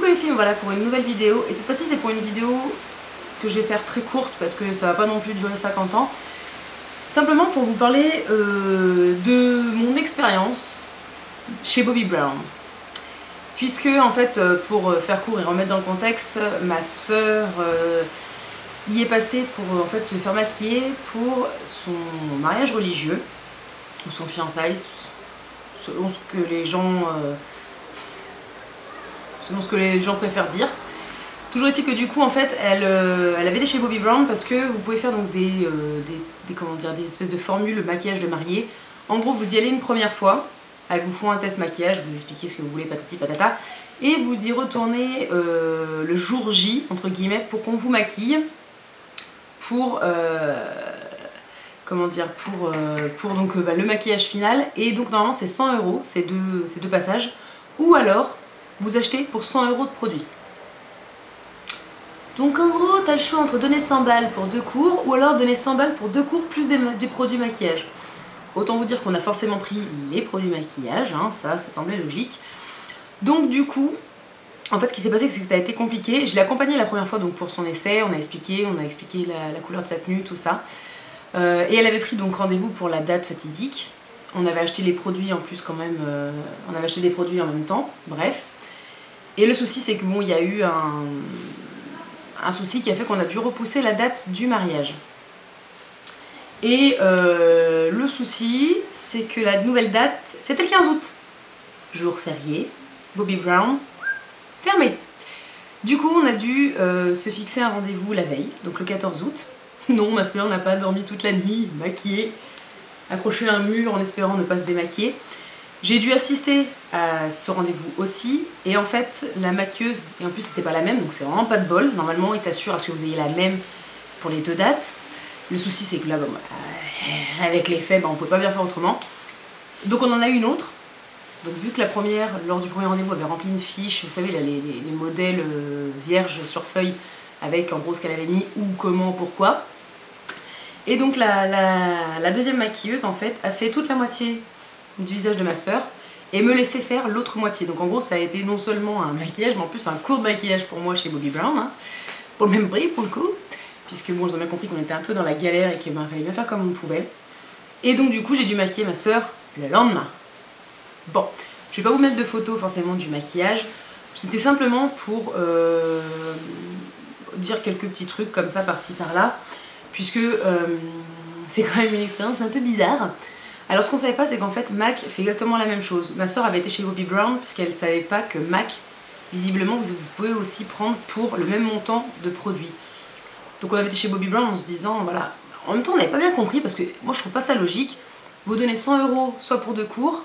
Coucou les filles, voilà pour une nouvelle vidéo. Et cette fois-ci c'est pour une vidéo que je vais faire très courte parce que ça va pas non plus durer 50 ans. Simplement pour vous parler de mon expérience chez Bobbi Brown. Puisque en fait, pour faire court et remettre dans le contexte, ma sœur y est passée pour en fait se faire maquiller pour son mariage religieux, ou son fiançailles, selon ce que les gens préfèrent dire. Toujours est-il que du coup en fait elle avait été chez Bobbi Brown parce que vous pouvez faire donc des espèces de formules maquillage de mariée. En gros vous y allez une première fois, elles vous font un test maquillage, vous expliquez ce que vous voulez, patati patata, et vous y retournez le jour J entre guillemets pour qu'on vous maquille pour donc le maquillage final. Et donc normalement c'est 100 € ces deux passages, ou alors vous achetez pour 100 € de produits. Donc en gros, t'as le choix entre donner 100 balles pour 2 cours ou alors donner 100 balles pour 2 cours plus des produits maquillage. Autant vous dire qu'on a forcément pris les produits maquillage, hein, ça semblait logique. Donc du coup, en fait ce qui s'est passé c'est que ça a été compliqué. Je l'ai accompagnée la première fois donc pour son essai, on a expliqué la couleur de sa tenue, tout ça. Et elle avait pris donc rendez-vous pour la date fatidique. On avait acheté les produits en plus quand même, on avait acheté des produits en même temps, bref. Et le souci c'est que bon, il y a eu un souci qui a fait qu'on a dû repousser la date du mariage. Et le souci c'est que la nouvelle date c'était le 15 août. Jour férié, Bobbi Brown, fermé. Du coup on a dû se fixer un rendez-vous la veille, donc le 14 août. Non, ma soeur n'a pas dormi toute la nuit, maquillée, accrochée à un mur en espérant ne pas se démaquiller. J'ai dû assister à ce rendez-vous aussi, et en fait la maquilleuse, et en plus c'était pas la même, donc c'est vraiment pas de bol. Normalement ils s'assurent à ce que vous ayez la même pour les deux dates. Le souci c'est que là, bon, avec les faits, on peut pas bien faire autrement. Donc on en a eu une autre. Donc vu que la première, lors du premier rendez-vous, elle avait rempli une fiche, vous savez là, les modèles vierges sur feuille, avec en gros ce qu'elle avait mis, où, comment, pourquoi. Et donc la deuxième maquilleuse en fait a fait toute la moitié du visage de ma soeur et me laissait faire l'autre moitié. Donc en gros ça a été non seulement un maquillage mais en plus un court maquillage pour moi chez Bobbi Brown, hein, pour le même prix pour le coup, puisque bon ils ont bien compris qu'on était un peu dans la galère et qu'il fallait bien faire comme on pouvait. Et donc du coup j'ai dû maquiller ma soeur le lendemain. Bon, je vais pas vous mettre de photos forcément du maquillage, c'était simplement pour dire quelques petits trucs comme ça par-ci par-là, puisque c'est quand même une expérience un peu bizarre. Alors ce qu'on savait pas c'est qu'en fait MAC fait exactement la même chose. Ma soeur avait été chez Bobbi Brown puisqu'elle savait pas que MAC, visiblement vous pouvez aussi prendre pour le même montant de produits. Donc on avait été chez Bobbi Brown en se disant voilà, en même temps on n'avait pas bien compris parce que moi je trouve pas ça logique. Vous donnez 100 € soit pour 2 cours,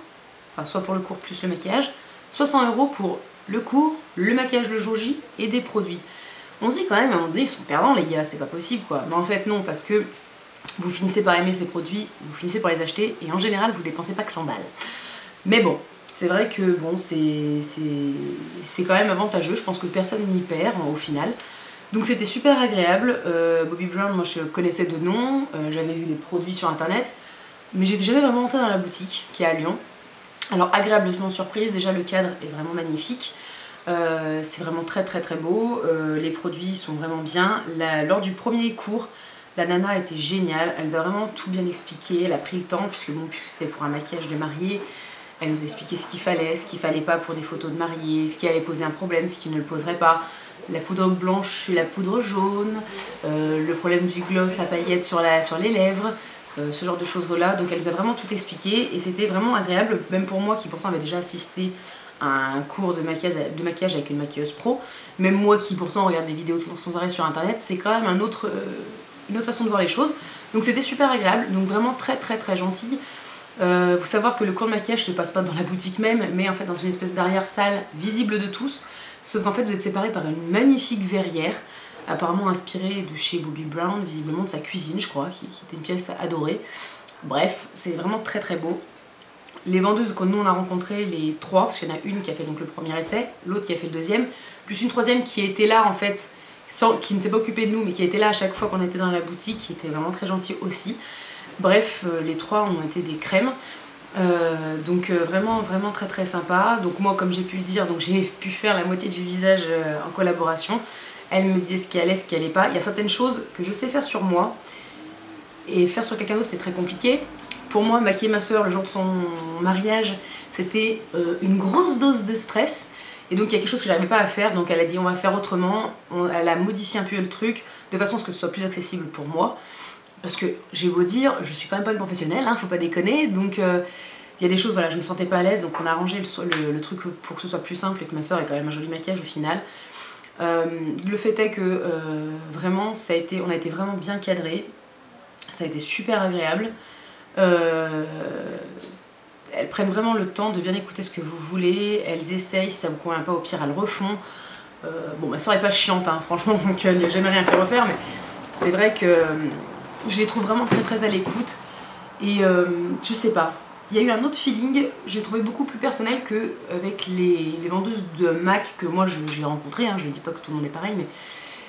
enfin soit pour le cours plus le maquillage, soit 100 € pour le cours, le maquillage le jour J et des produits. On se dit quand même à un moment donné ils sont perdants les gars, c'est pas possible quoi. Mais en fait non, parce que vous finissez par aimer ces produits, vous finissez par les acheter et en général vous dépensez pas que 100 balles. Mais bon, c'est vrai que bon c'est quand même avantageux, je pense que personne n'y perd au final. Donc c'était super agréable. Bobbi Brown, moi je connaissais de nom, j'avais vu les produits sur internet, mais j'étais jamais vraiment entrée dans la boutique qui est à Lyon. Alors agréablement surprise, déjà le cadre est vraiment magnifique. C'est vraiment très beau, les produits sont vraiment bien. Lors du premier cours, la nana était géniale, elle nous a vraiment tout bien expliqué, elle a pris le temps puisque c'était pour un maquillage de mariée. Elle nous a expliqué ce qu'il fallait pas pour des photos de mariée, ce qui allait poser un problème, ce qui ne le poserait pas, la poudre blanche et la poudre jaune, le problème du gloss à paillettes sur les lèvres, ce genre de choses là. Donc elle nous a vraiment tout expliqué et c'était vraiment agréable, même pour moi qui pourtant avait déjà assisté à un cours de maquillage avec une maquilleuse pro, même moi qui pourtant regarde des vidéos sans arrêt sur internet, c'est quand même une autre façon de voir les choses. Donc c'était super agréable, donc vraiment très gentil. Faut savoir que le cours de maquillage se passe pas dans la boutique même, mais en fait dans une espèce d'arrière-salle visible de tous, sauf qu'en fait vous êtes séparés par une magnifique verrière, apparemment inspirée de chez Bobbi Brown, visiblement de sa cuisine je crois, qui était une pièce adorée. Bref, c'est vraiment très beau. Les vendeuses que nous on a rencontrées, les trois, parce qu'il y en a une qui a fait donc le premier essai, l'autre qui a fait le deuxième, plus une troisième qui était là en fait, qui ne s'est pas occupée de nous, mais qui était là à chaque fois qu'on était dans la boutique, qui était vraiment très gentille aussi. Bref, les trois ont été des crèmes. Vraiment vraiment très très sympa. Donc moi comme j'ai pu le dire, donc j'ai pu faire la moitié du visage en collaboration. Elle me disait ce qui allait, ce qui allait pas. Il y a certaines choses que je sais faire sur moi et faire sur quelqu'un d'autre c'est très compliqué. Pour moi maquiller ma soeur le jour de son mariage c'était une grosse dose de stress. Et donc il y a quelque chose que j'arrivais pas à faire, donc elle a dit on va faire autrement. Elle a modifié un peu le truc de façon à ce que ce soit plus accessible pour moi. Parce que j'ai beau dire, je suis quand même pas une professionnelle, hein, faut pas déconner, donc il y a des choses, voilà, je me sentais pas à l'aise, donc on a arrangé le truc pour que ce soit plus simple et que ma soeur ait quand même un joli maquillage au final. Le fait est que vraiment, on a été vraiment bien cadré, ça a été super agréable. Elles prennent vraiment le temps de bien écouter ce que vous voulez, elles essayent, si ça vous convient pas au pire elles refont. Bon, ma soeur est pas chiante, hein, franchement, donc elle n'a jamais rien fait refaire, mais c'est vrai que je les trouve vraiment très très à l'écoute. Et je sais pas, il y a eu un autre feeling, j'ai trouvé beaucoup plus personnel qu'avec les vendeuses de MAC que moi j'ai rencontrées, hein, je ne dis pas que tout le monde est pareil, mais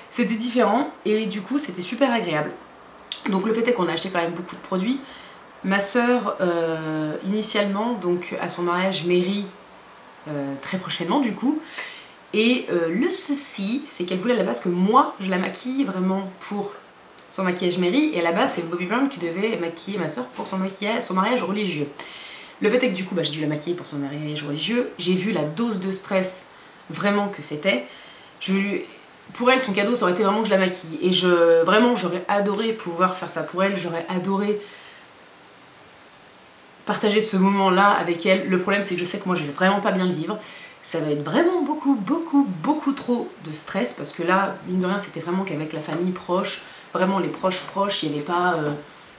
c'était différent et du coup c'était super agréable. Donc le fait est qu'on a acheté quand même beaucoup de produits. Ma soeur, initialement, donc à son mariage mairie, très prochainement du coup, et le souci, c'est qu'elle voulait à la base que moi je la maquille vraiment pour son maquillage mairie, et à la base c'est Bobbi Brown qui devait maquiller ma soeur pour son mariage religieux. Le fait est que du coup j'ai dû la maquiller pour son mariage religieux, j'ai vu la dose de stress vraiment que c'était. Pour elle son cadeau ça aurait été vraiment que je la maquille, et vraiment j'aurais adoré pouvoir faire ça pour elle, j'aurais adoré partager ce moment là avec elle. Le problème c'est que je sais que moi je vais vraiment pas bien le vivre, ça va être vraiment beaucoup trop de stress, parce que là mine de rien c'était vraiment qu'avec la famille proche, vraiment les proches, il n'y avait pas...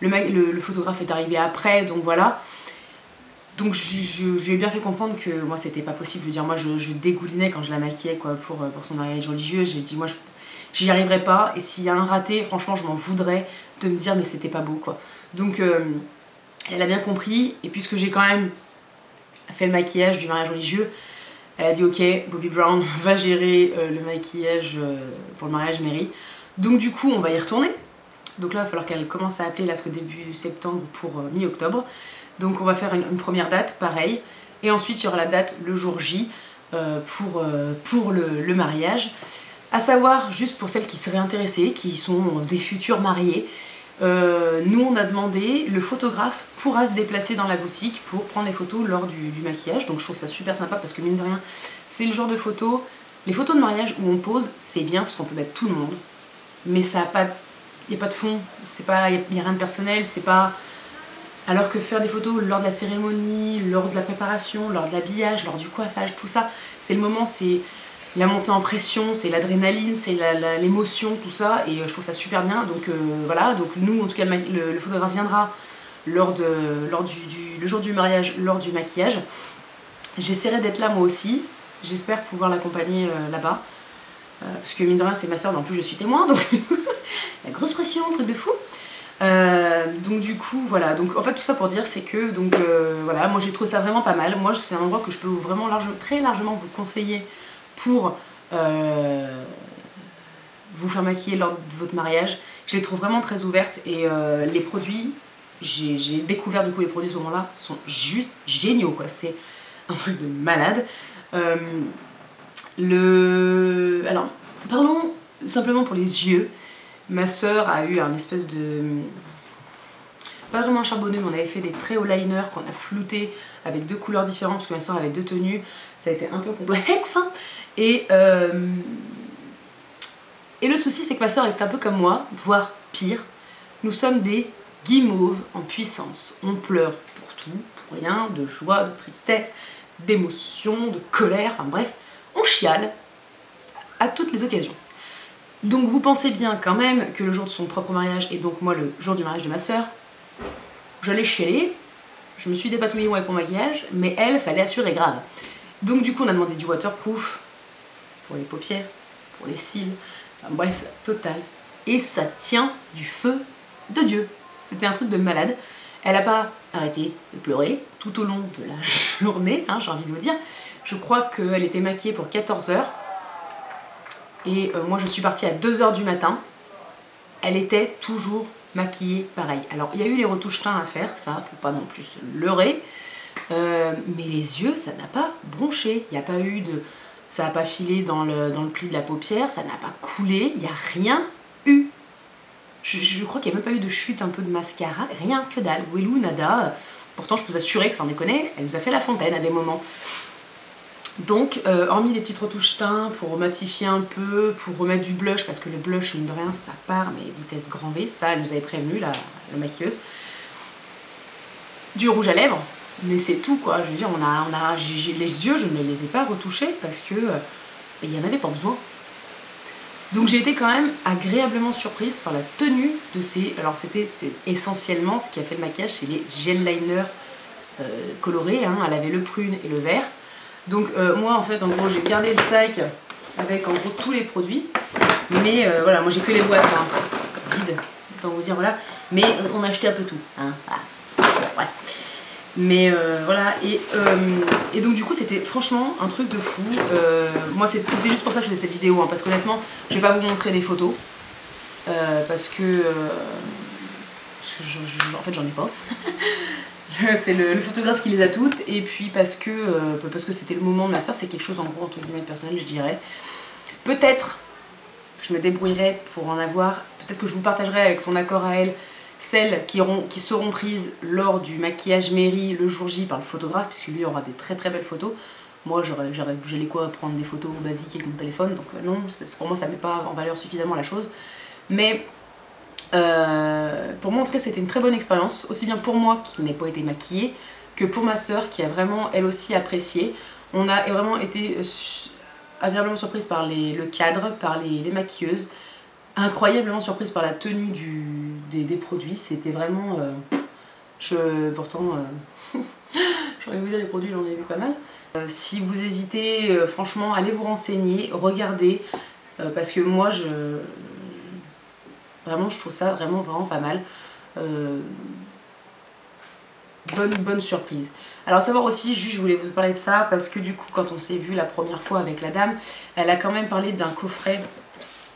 le photographe est arrivé après, donc voilà. Donc je lui ai bien fait comprendre que moi c'était pas possible. Je veux dire, moi je dégoulinais quand je la maquillais quoi, pour son mariage religieux. J'ai dit moi j'y arriverai pas, et s'il y a un raté, franchement je m'en voudrais de me dire mais c'était pas beau quoi. Donc elle a bien compris, et puisque j'ai quand même fait le maquillage du mariage religieux, elle a dit ok, Bobbi Brown va gérer le maquillage pour le mariage mairie. Donc du coup on va y retourner. Donc là il va falloir qu'elle commence à appeler là, jusqu'au début septembre pour mi-octobre. Donc on va faire une première date, pareil. Et ensuite il y aura la date le jour J pour le mariage. À savoir, juste pour celles qui seraient intéressées, qui sont des futurs mariés, nous on a demandé, le photographe pourra se déplacer dans la boutique pour prendre les photos lors du maquillage. Donc je trouve ça super sympa parce que mine de rien, c'est le genre de photos, les photos de mariage où on pose, c'est bien parce qu'on peut mettre tout le monde. Mais ça a pas, il n'y a pas de fond, il n'y a rien de personnel, c'est pas... Alors que faire des photos lors de la cérémonie, lors de la préparation, lors de l'habillage, lors du coiffage, tout ça, c'est le moment, c'est la montée en pression, c'est l'adrénaline, c'est l'émotion, tout ça, et je trouve ça super bien. Donc voilà, donc nous en tout cas le photographe viendra le jour du mariage, lors du maquillage. J'essaierai d'être là moi aussi, j'espère pouvoir l'accompagner là-bas. Parce que mine de rien c'est ma soeur, mais en plus je suis témoin, donc la grosse pression, truc de fou. Donc du coup voilà, donc en fait tout ça pour dire c'est que donc voilà, moi j'ai trouvé ça vraiment pas mal. Moi c'est un endroit que je peux vraiment très largement vous conseiller pour vous faire maquiller lors de votre mariage. Je les trouve vraiment très ouvertes, et les produits, j'ai découvert du coup les produits à ce moment là sont juste géniaux quoi, c'est un truc de malade. Alors parlons simplement pour les yeux. Ma soeur a eu un espèce de... pas vraiment un charbonné, mais on avait fait des traits au liner qu'on a flouté avec deux couleurs différentes parce que ma soeur avait deux tenues. Ça a été un peu complexe. Hein. Et le souci c'est que ma soeur est un peu comme moi, voire pire. Nous sommes des guimauves en puissance. On pleure pour tout, pour rien, de joie, de tristesse, d'émotion, de colère, enfin bref, on chiale à toutes les occasions. Donc vous pensez bien quand même que le jour de son propre mariage, et donc moi le jour du mariage de ma soeur, j'allais chialer, je me suis dépatouillée moi avec mon maquillage, mais elle, fallait assurer grave. Donc du coup on a demandé du waterproof pour les paupières, pour les cils, enfin bref, la totale. Et ça tient du feu de Dieu. C'était un truc de malade. Elle n'a pas arrêté de pleurer tout au long de la journée, hein, j'ai envie de vous dire. Je crois qu'elle était maquillée pour 14 h. Et moi je suis partie à 2 h du matin, elle était toujours maquillée pareil. Alors il y a eu les retouches teints à faire, ça faut pas non plus se leurrer, Mais les yeux, ça n'a pas bronché. Il n'y a pas eu de... Ça n'a pas filé dans le pli de la paupière, ça n'a pas coulé, il n'y a rien eu. Je crois qu'il n'y a même pas eu de chute un peu de mascara, rien que dalle. Wellou, nada. Pourtant, je peux vous assurer que ça en déconne, elle nous a fait la fontaine à des moments. Donc, hormis les petites retouches teint pour matifier un peu, pour remettre du blush, parce que le blush, mine de rien, ça part, mais vitesse grand V, ça, elle nous avait prévenu, la maquilleuse. Du rouge à lèvres, mais c'est tout, quoi. Je veux dire, les yeux, je ne les ai pas retouchés parce que il n'y en avait pas besoin. Donc j'ai été quand même agréablement surprise par la tenue de ces... Alors c'est essentiellement ce qui a fait le maquillage, c'est les gel liners colorés, hein. Elle avait le prune et le vert. Donc moi en fait en gros j'ai gardé le sac avec en gros tous les produits. Mais voilà, moi j'ai que les boîtes hein, vides, autant vous dire voilà. Mais on a acheté un peu tout, hein, voilà. Ouais. Mais voilà, et donc du coup c'était franchement un truc de fou. Moi c'était juste pour ça que je faisais cette vidéo, hein, parce qu'honnêtement je vais pas vous montrer des photos. Parce que en fait j'en ai pas. C'est le photographe qui les a toutes, et puis parce que c'était le moment de ma soeur, c'est quelque chose en gros entre guillemets personnel je dirais. Peut-être que je me débrouillerai pour en avoir, peut-être que je vous partagerai avec son accord à elle celles qui seront prises lors du maquillage mairie le jour J par le photographe, puisque lui aura des très très belles photos. Moi j'allais quoi prendre des photos basiques avec mon téléphone, donc non, pour moi ça met pas en valeur suffisamment la chose. Mais pour moi en tout cas c'était une très bonne expérience, aussi bien pour moi qui n'ai pas été maquillée, que pour ma soeur qui a vraiment elle aussi apprécié. On a vraiment été agréablement surprise par le cadre, par les maquilleuses. Incroyablement surprise par la tenue des produits, c'était vraiment... pourtant, j'ai envie de vous dire les produits, j'en ai vu pas mal. Si vous hésitez, franchement, allez vous renseigner, regardez, parce que moi, vraiment, je trouve ça vraiment pas mal. Bonne surprise. Alors savoir aussi, je voulais vous parler de ça, parce que du coup, quand on s'est vu la première fois avec la dame, elle a quand même parlé d'un coffret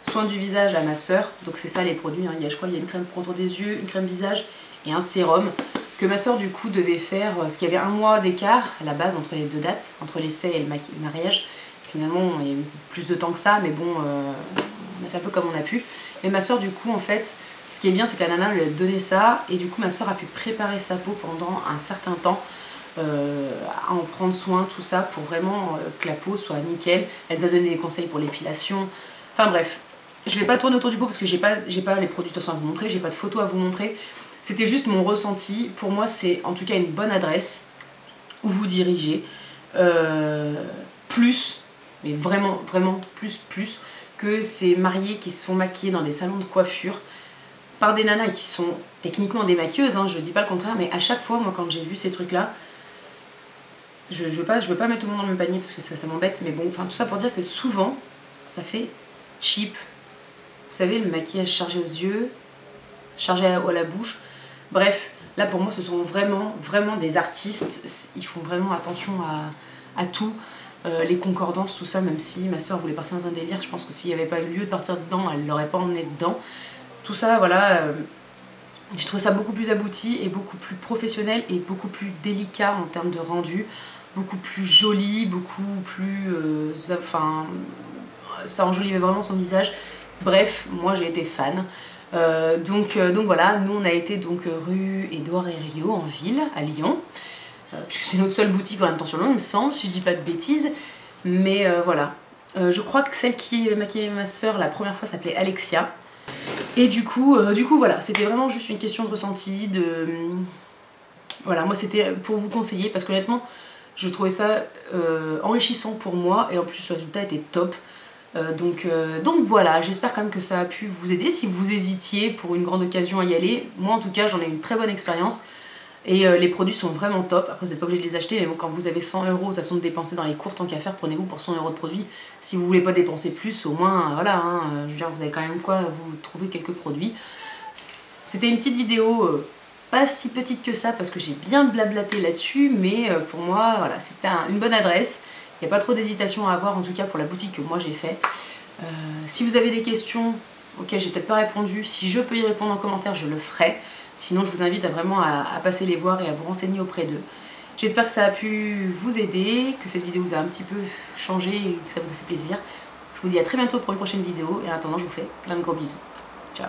soin du visage à ma soeur, donc c'est ça les produits, hein. Je crois qu'il y a une crème contour des yeux, une crème visage et un sérum que ma soeur du coup devait faire, parce qu'il y avait un mois d'écart à la base entre les deux dates, entre l'essai et le mariage. Finalement il y a eu plus de temps que ça, mais bon, on a fait un peu comme on a pu. Mais ma soeur du coup en fait, ce qui est bien c'est que la nana lui a donné ça, et du coup ma soeur a pu préparer sa peau pendant un certain temps, à en prendre soin, tout ça, pour vraiment que la peau soit nickel. Elle nous a donné des conseils pour l'épilation, enfin bref. Je vais pas tourner autour du pot parce que j'ai pas les produits de toute façon à vous montrer, j'ai pas de photos à vous montrer. C'était juste mon ressenti. Pour moi, c'est en tout cas une bonne adresse où vous dirigez. Plus, mais vraiment plus que ces mariés qui se font maquiller dans des salons de coiffure par des nanas qui sont techniquement des maquilleuses, hein, je dis pas le contraire, mais à chaque fois, moi, quand j'ai vu ces trucs-là, je veux pas mettre tout le monde dans le même panier parce que ça m'embête, mais bon, enfin tout ça pour dire que souvent, ça fait cheap. Vous savez, le maquillage chargé aux yeux, chargé à la bouche. Bref, là pour moi ce sont vraiment des artistes. Ils font vraiment attention à tout. Les concordances, tout ça, même si ma soeur voulait partir dans un délire, je pense que s'il n'y avait pas eu lieu de partir dedans, elle ne l'aurait pas emmené dedans. Tout ça, voilà, j'ai trouvé ça beaucoup plus abouti et beaucoup plus professionnel et beaucoup plus délicat en termes de rendu. Beaucoup plus joli, beaucoup plus... enfin, ça enjolivait vraiment son visage. Bref, moi j'ai été fan. Donc voilà, nous on a été donc rue Édouard Herriot en ville, à Lyon. Puisque c'est notre seule boutique en même temps sur Lyon, il me semble, si je dis pas de bêtises. Mais voilà. Je crois que celle qui maquillait ma soeur la première fois s'appelait Alexia. Et du coup voilà, c'était vraiment juste une question de ressenti, voilà, moi c'était pour vous conseiller, parce qu'honnêtement, je trouvais ça enrichissant pour moi, et en plus le résultat était top. Donc voilà, j'espère quand même que ça a pu vous aider si vous hésitiez pour une grande occasion à y aller. Moi en tout cas j'en ai eu une très bonne expérience et les produits sont vraiment top. Après vous n'êtes pas obligé de les acheter, mais bon, quand vous avez 100 € de toute façon de dépenser dans les cours, tant qu'à faire, prenez-vous pour 100 € de produits. Si vous voulez pas dépenser plus, au moins voilà, hein, je veux dire, vous avez quand même quoi vous trouver quelques produits. C'était une petite vidéo pas si petite que ça parce que j'ai bien blablaté là-dessus, mais pour moi voilà, c'était une bonne adresse. Il n'y a pas trop d'hésitation à avoir, en tout cas pour la boutique que moi j'ai fait. Si vous avez des questions auxquelles j'ai peut-être pas répondu, si je peux y répondre en commentaire, je le ferai. Sinon, je vous invite à vraiment à passer les voir et à vous renseigner auprès d'eux. J'espère que ça a pu vous aider, que cette vidéo vous a un petit peu changé et que ça vous a fait plaisir. Je vous dis à très bientôt pour une prochaine vidéo et en attendant je vous fais plein de gros bisous. Ciao.